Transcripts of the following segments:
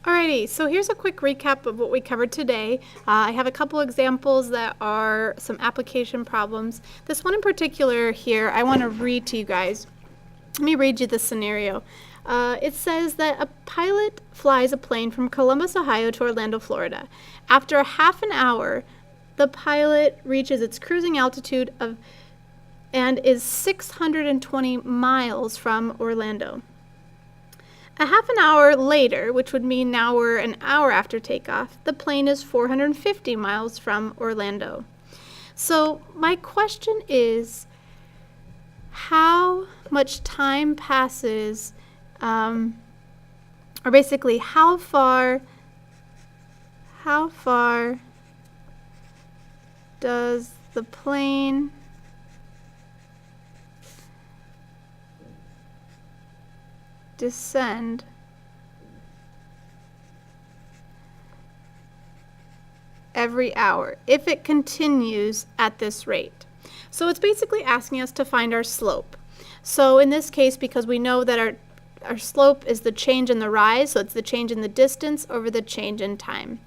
Alrighty, so here's a quick recap of what we covered today. I have a couple examples that are some application problems. This one in particular here, I want to read to you guys. Let me read you the scenario. It says that a pilot flies a plane from Columbus, Ohio to Orlando, Florida. After a half an hour, the pilot reaches its cruising altitude and is 620 miles from Orlando. A half an hour later, which would mean now we're an hour after takeoff, the plane is 450 miles from Orlando. So my question is, how much time passes, or basically how far does the plane descend every hour if it continues at this rate? So it's basically asking us to find our slope. So in this case, because we know that our slope is the change in the rise, so it's the change in the distance over the change in time.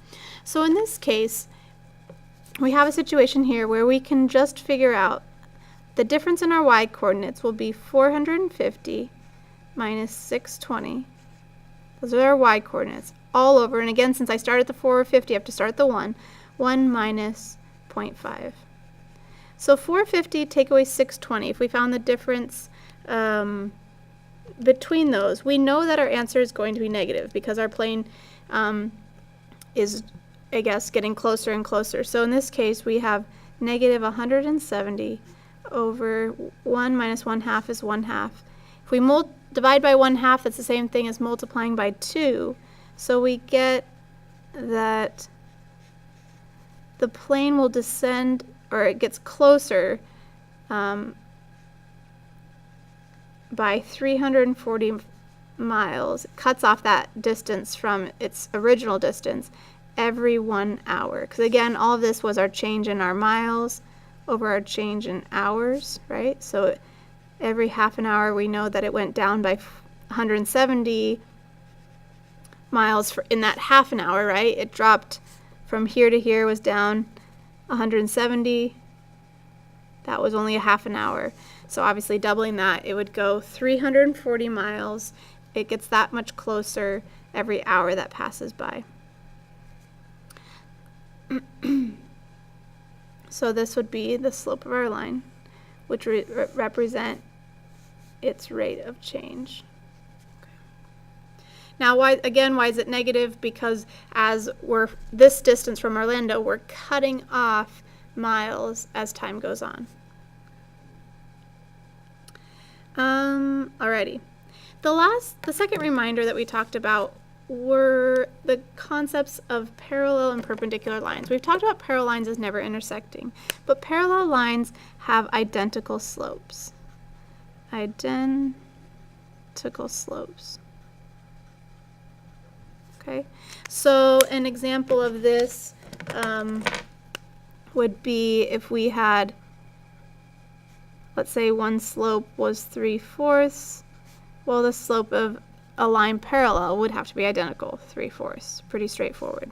So in this case, we have a situation here where we can just figure out the difference in our y-coordinates will be 450 minus 620. Those are our y-coordinates all over. And again, since I start at the 450, I have to start at the 1. 1 minus 0.5. So 450 take away 620. If we found the difference between those, we know that our answer is going to be negative because our plane is, I guess, getting closer and closer. So in this case, we have negative 170 over 1 minus 1/2 is 1/2. If we divide by 1/2, that's the same thing as multiplying by 2. So we get that the plane will descend, or it gets closer by 340 miles. It cuts off that distance from its original distance every 1 hour. Because again, all of this was our change in our miles over our change in hours, right? So every half an hour, we know that it went down by 170 miles in that half an hour, right? It dropped from here to here, was down 170. That was only a half an hour. So obviously doubling that, it would go 340 miles. It gets that much closer every hour that passes by. So this would be the slope of our line, which represent its rate of change. Okay. Now, why is it negative? Because as we're this distance from Orlando, we're cutting off miles as time goes on. Alrighty. The second reminder that we talked about were the concepts of parallel and perpendicular lines. We've talked about parallel lines as never intersecting, but parallel lines have identical slopes. Identical slopes. Okay, so an example of this would be if we had, let's say one slope was 3/4. Well, the slope of a line parallel would have to be identical, 3/4. Pretty straightforward.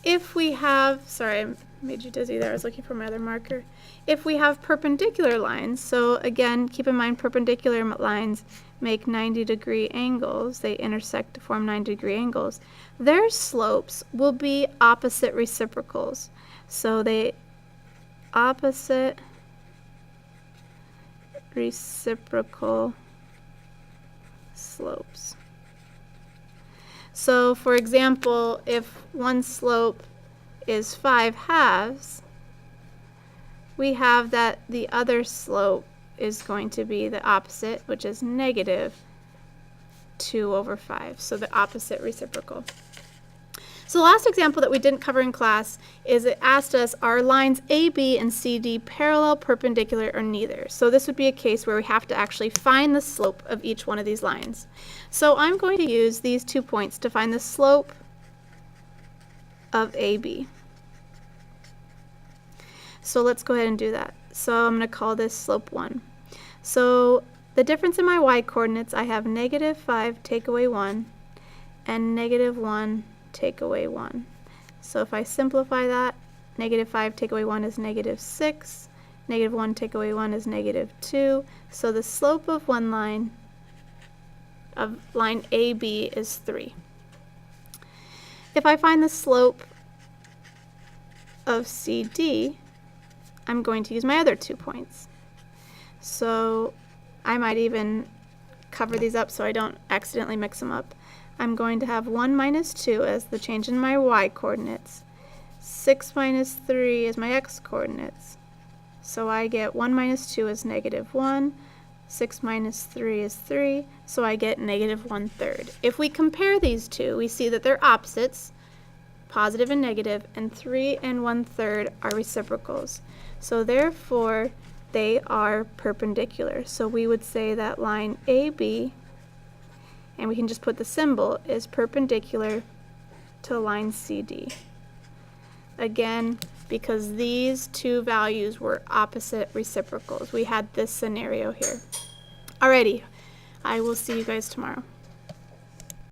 If we have, sorry, I made you dizzy there, I was looking for my other marker. If we have perpendicular lines, so again, keep in mind perpendicular lines make 90-degree angles, they intersect to form 90-degree angles, their slopes will be opposite reciprocals. So they opposite reciprocal slopes. So for example, if one slope is 5/2, we have that the other slope is going to be the opposite, which is negative 2/5. So the opposite reciprocal. So the last example that we didn't cover in class is it asked us, are lines AB and CD parallel, perpendicular, or neither? So this would be a case where we have to actually find the slope of each one of these lines. So I'm going to use these 2 points to find the slope of AB. So let's go ahead and do that. So I'm going to call this slope 1. So the difference in my y-coordinates, I have -5 take away 1 and negative 1 take away 1. So if I simplify that, negative 5 take away 1 is negative 6. Negative 1 take away 1 is negative 2. So the slope of one line, of line AB, is 3. If I find the slope of CD, I'm going to use my other 2 points. So I might even cover these up so I don't accidentally mix them up. I'm going to have 1 minus 2 as the change in my y coordinates. 6 minus 3 is my x coordinates. So I get 1 minus 2 is negative 1. 6 minus 3 is 3. So I get negative 1/3. If we compare these two, we see that they're opposites, positive and negative, and 3 and 1/3 are reciprocals. So therefore, they are perpendicular. So we would say that line AB, and we can just put the symbol, is perpendicular to line CD. Again, because these two values were opposite reciprocals. We had this scenario here. Alrighty, I will see you guys tomorrow.